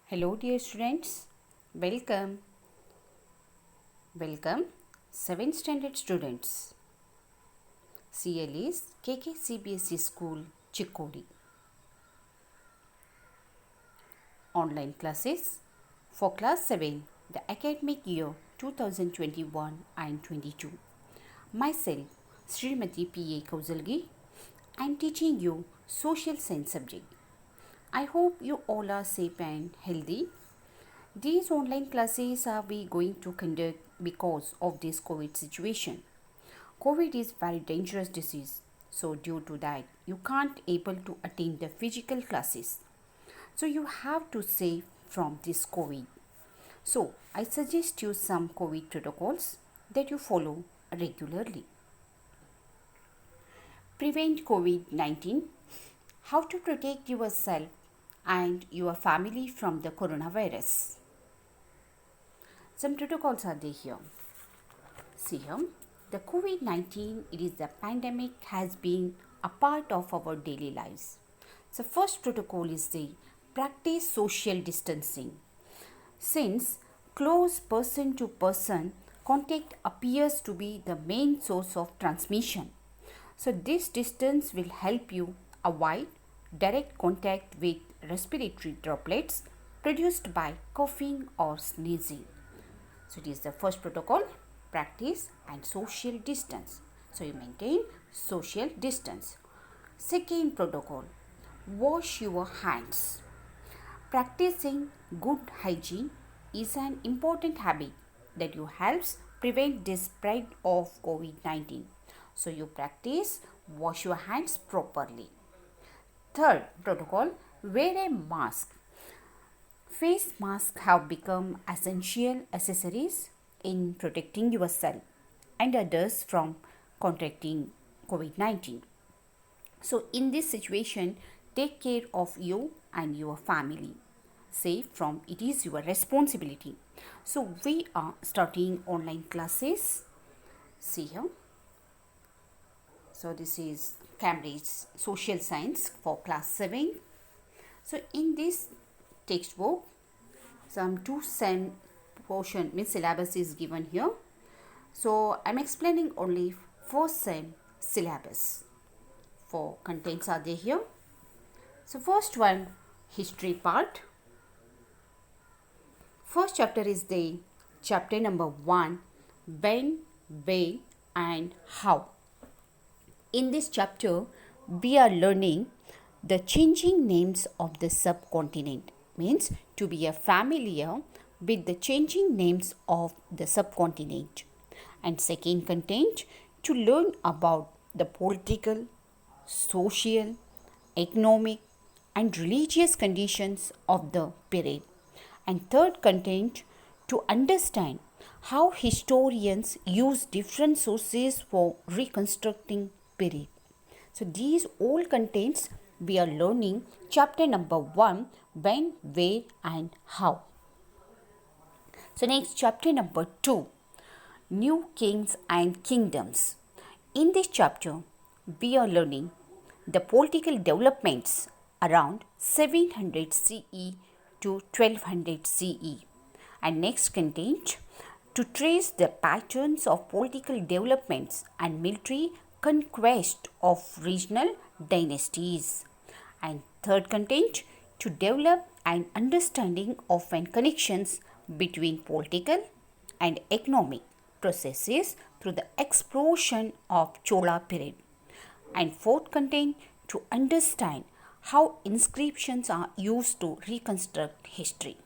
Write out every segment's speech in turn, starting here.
Hello dear students, welcome. Welcome 7th standard students. CL is KKCBSE School, Chikkodi. Online classes for class 7, the academic year 2021 and 22. Myself, Srimati P.A. Koujalgi, I am teaching you social science subject. I hope you all are safe and healthy. These online classes are we going to conduct because of this COVID situation. COVID is very dangerous disease. So due to that, you can't able to attend the physical classes. So you have to save from this COVID. So I suggest you some COVID protocols that you follow regularly. Prevent COVID-19. How to protect yourself and your family from the coronavirus. Some protocols are there here. See here, the COVID-19, it is the pandemic has been a part of our daily lives. So first protocol is the practice social distancing. Since close person to person contact appears to be the main source of transmission. So this distance will help you avoid direct contact with respiratory droplets produced by coughing or sneezing. So it is the first protocol, practice and social distance. So you maintain social distance. Second protocol, wash your hands. Practicing good hygiene is an important habit that you helps prevent the spread of COVID-19. So you practice wash your hands properly. Third protocol, wear a mask. Face masks have become essential accessories in protecting yourself and others from contracting COVID-19. So in this situation, take care of you and your family. Save from it is your responsibility. So we are starting online classes. See here. So this is Cambridge Social Science for class 7. So in this textbook, some two sem portion means syllabus is given here. So I'm explaining only first sem syllabus. For contents are there here. So first one, history part. First chapter is the chapter number 1, when, where and how. In this chapter, we are learning the changing names of the subcontinent, means to be familiar with the changing names of the subcontinent. And second content, to learn about the political, social, economic and religious conditions of the period. And third content, to understand how historians use different sources for reconstructing period. So these all contents we are learning chapter number 1, when, where and how. So next chapter number 2, new kings and kingdoms. In this chapter we are learning the political developments around 700 CE to 1200 CE. And next content, to trace the patterns of political developments and military conquest of regional dynasties. And third content, to develop an understanding of and connections between political and economic processes through the explosion of Chola period. And fourth content, to understand how inscriptions are used to reconstruct history.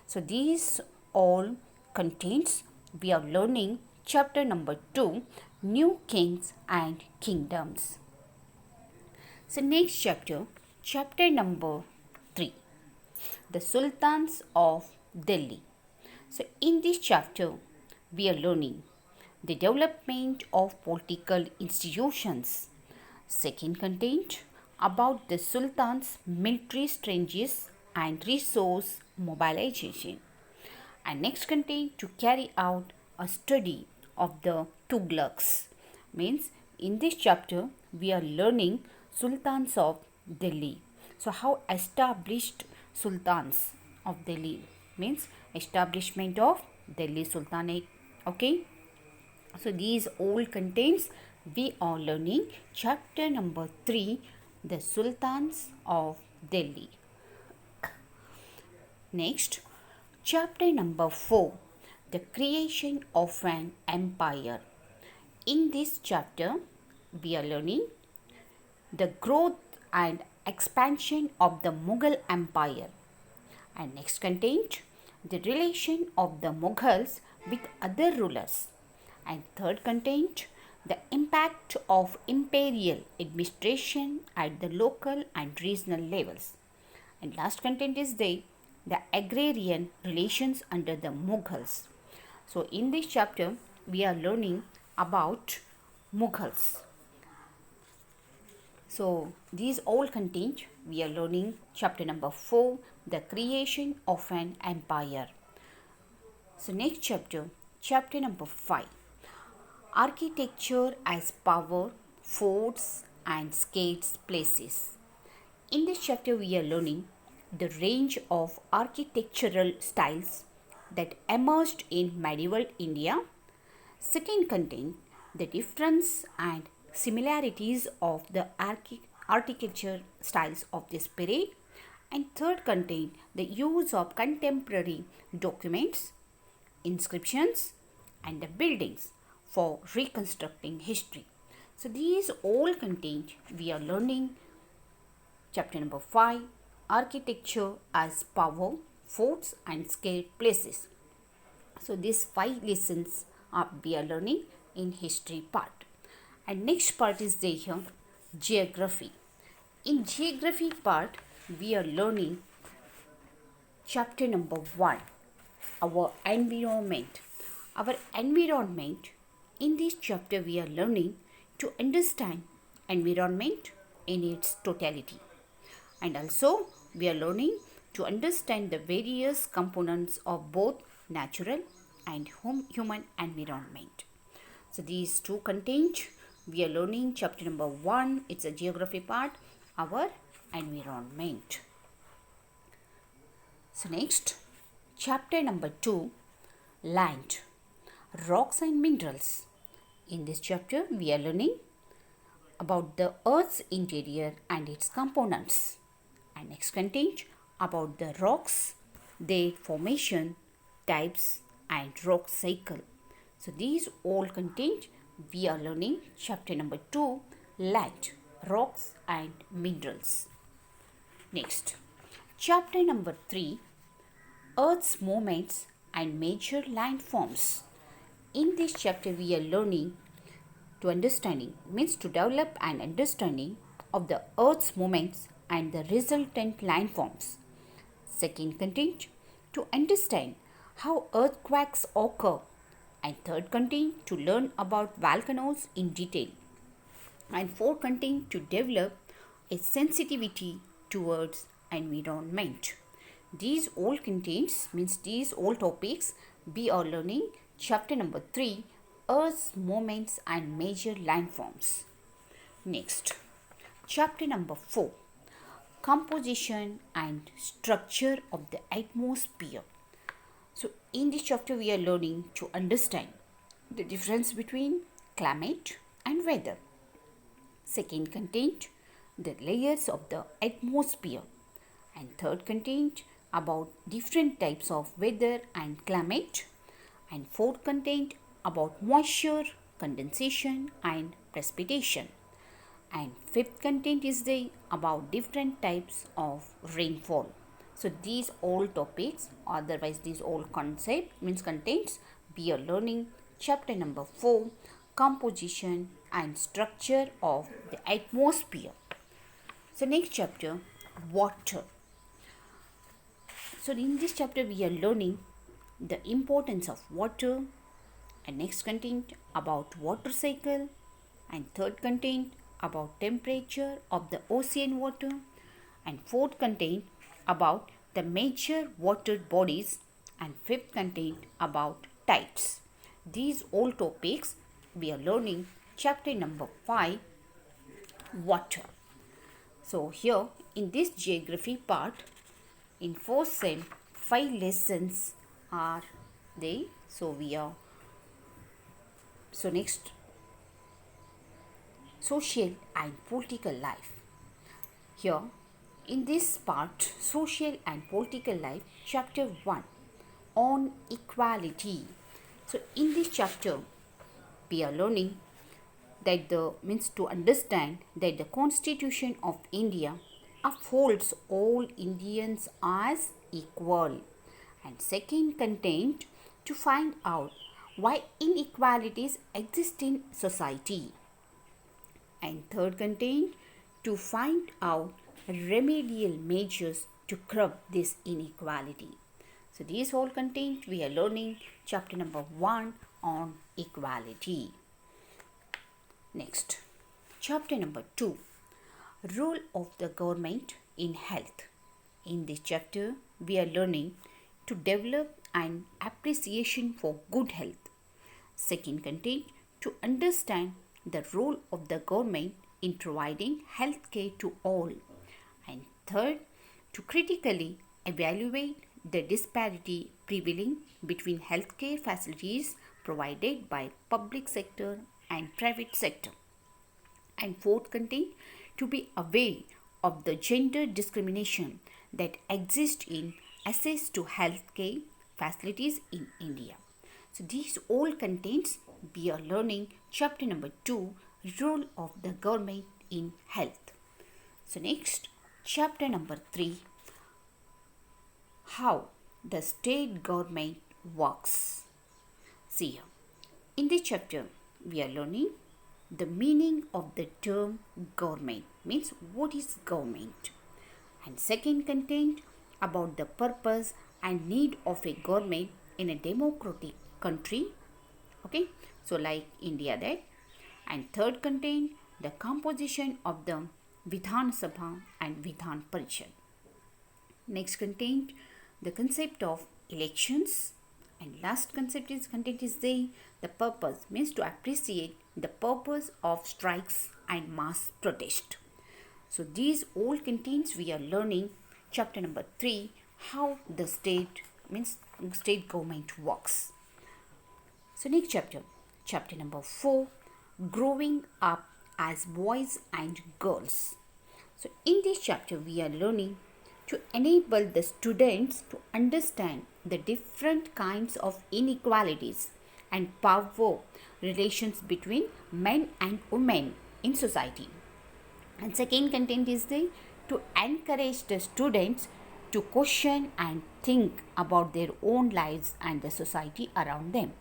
So these all contents we are learning chapter number 2, new kings and kingdoms. So next chapter, chapter number 3, the sultans of Delhi. So in this chapter we are learning the development of political institutions. Second content, about the sultan's military strengths and resource mobilization. And next content, to carry out a study of the Tughlaqs. Means in this chapter we are learning sultans of Delhi. So how established sultans of Delhi means establishment of Delhi Sultanate. Okay, so these all contains we are learning chapter number 3, the Sultans of Delhi. Next, chapter number 4, the creation of an empire. In this chapter, we are learning the growth and expansion of the Mughal Empire. And next contained the relation of the Mughals with other rulers. And third contained the impact of imperial administration at the local and regional levels. And last content is the agrarian relations under the Mughals. So in this chapter we are learning about Mughals. So these all contained we are learning chapter number 4, the creation of an empire. So next chapter, chapter number 5, architecture as power, forts and sacred places. In this chapter we are learning the range of architectural styles that emerged in medieval India. Second contain the difference and similarities of the architecture styles of this period. And third contain the use of contemporary documents, inscriptions and the buildings for reconstructing history. So these all contained we are learning chapter number 5, architecture as power, forts and sacred places. So these 5 lessons we are learning in history part. And next part is there here, geography. In geography part we are learning chapter number 1, our environment. Our environment, in this chapter we are learning to understand environment in its totality. And also we are learning to understand the various components of both natural and human environment. So these two contained we are learning chapter number 1, it's a geography part, our environment. So next, chapter number 2, land, rocks and minerals. In this chapter we are learning about the earth's interior and its components. And next contains about the rocks, their formation, types and rock cycle. So these all contained we are learning chapter number 2, land, rocks and minerals. Next, chapter number 3, earth's movements and major landforms. In this chapter we are learning to understanding means to develop an understanding of the earth's movements and the resultant landforms. Second content to understand how earthquakes occur. And third content to learn about volcanoes in detail. And fourth content to develop a sensitivity towards environment. These all contains means these all topics we are learning chapter number 3, earth's movements and major landforms. Next, chapter number 4, composition and structure of the atmosphere. So in this chapter we are learning to understand the difference between climate and weather. Second content the layers of the atmosphere. And third content about different types of weather and climate. And fourth content about moisture, condensation and precipitation. And fifth content is about different types of rainfall. So these all topics, otherwise these all concept means contents we are learning chapter number 4, composition and structure of the atmosphere. So next chapter, water. So in this chapter we are learning the importance of water. And next content about water cycle. And third content about temperature of the ocean water. And fourth content about the major water bodies. And fifth content about tides. These all topics we are learning chapter number 5, water. So here in this geography part, in 4th sem 5 lessons are they. So next, social and political life. Here in this part, social and political life, chapter 1 on equality. So in this chapter we are learning that the means to understand that the Constitution of India upholds all Indians as equal, and second content to find out why inequalities exist in society, and third content to find out remedial measures to curb this inequality. So these all content we are learning chapter number 1 on equality. Next, chapter number 2, role of the government in health. In this chapter, we are learning to develop an appreciation for good health. Second content, to understand the role of the government in providing health care to all. And third, to critically evaluate the disparity prevailing between healthcare facilities provided by public sector and private sector. And fourth content, to be aware of the gender discrimination that exists in access to healthcare facilities in India. So these all contents we are learning chapter number 2, role of the government in health. So next, chapter number 3, how the state government works. See here, in this chapter we are learning the meaning of the term government, means what is government, and second content about the purpose and need of a government in a democratic country, okay, so like India that, and third content the composition of the Vidhan Sabha and Vidhan Parishad. Next content the concept of elections, and last content is the purpose, means to appreciate the purpose of strikes and mass protest. So these all contains we are learning chapter number 3, how the state means state government works. So next chapter number 4, growing up as boys and girls. So in this chapter we are learning to enable the students to understand the different kinds of inequalities and power relations between men and women in society. And second content is to encourage the students to question and think about their own lives and the society around them.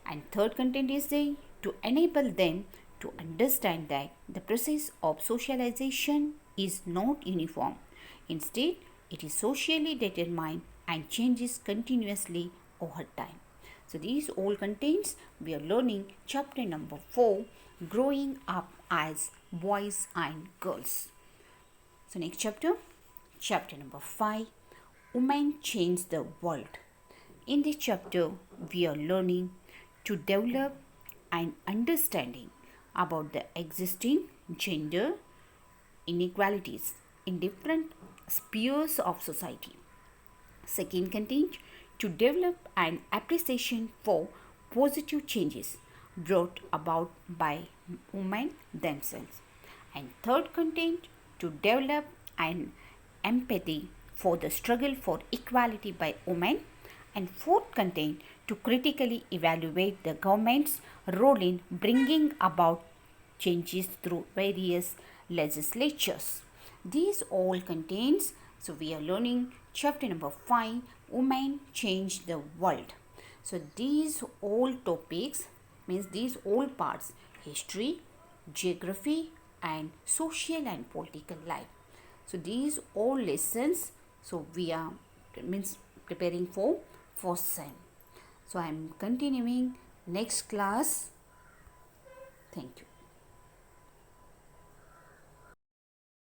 And third content is to enable them to understand that the process of socialization is not uniform. Instead, it is socially determined and changes continuously over time. So these all contains we are learning chapter number 4, growing up as boys and girls. So next chapter number 5, women change the world. In this chapter we are learning to develop an understanding about the existing gender inequalities in different spheres of society. Second content to develop an appreciation for positive changes brought about by women themselves. And third content to develop an empathy for the struggle for equality by women. And fourth content to critically evaluate the government's role in bringing about changes through various legislatures. These all contains, so we are learning chapter number 5, women change the world. So these all topics means these all parts, history, geography and social and political life. So these all lessons, so we are means preparing for first sem. So I am continuing next class. Thank you.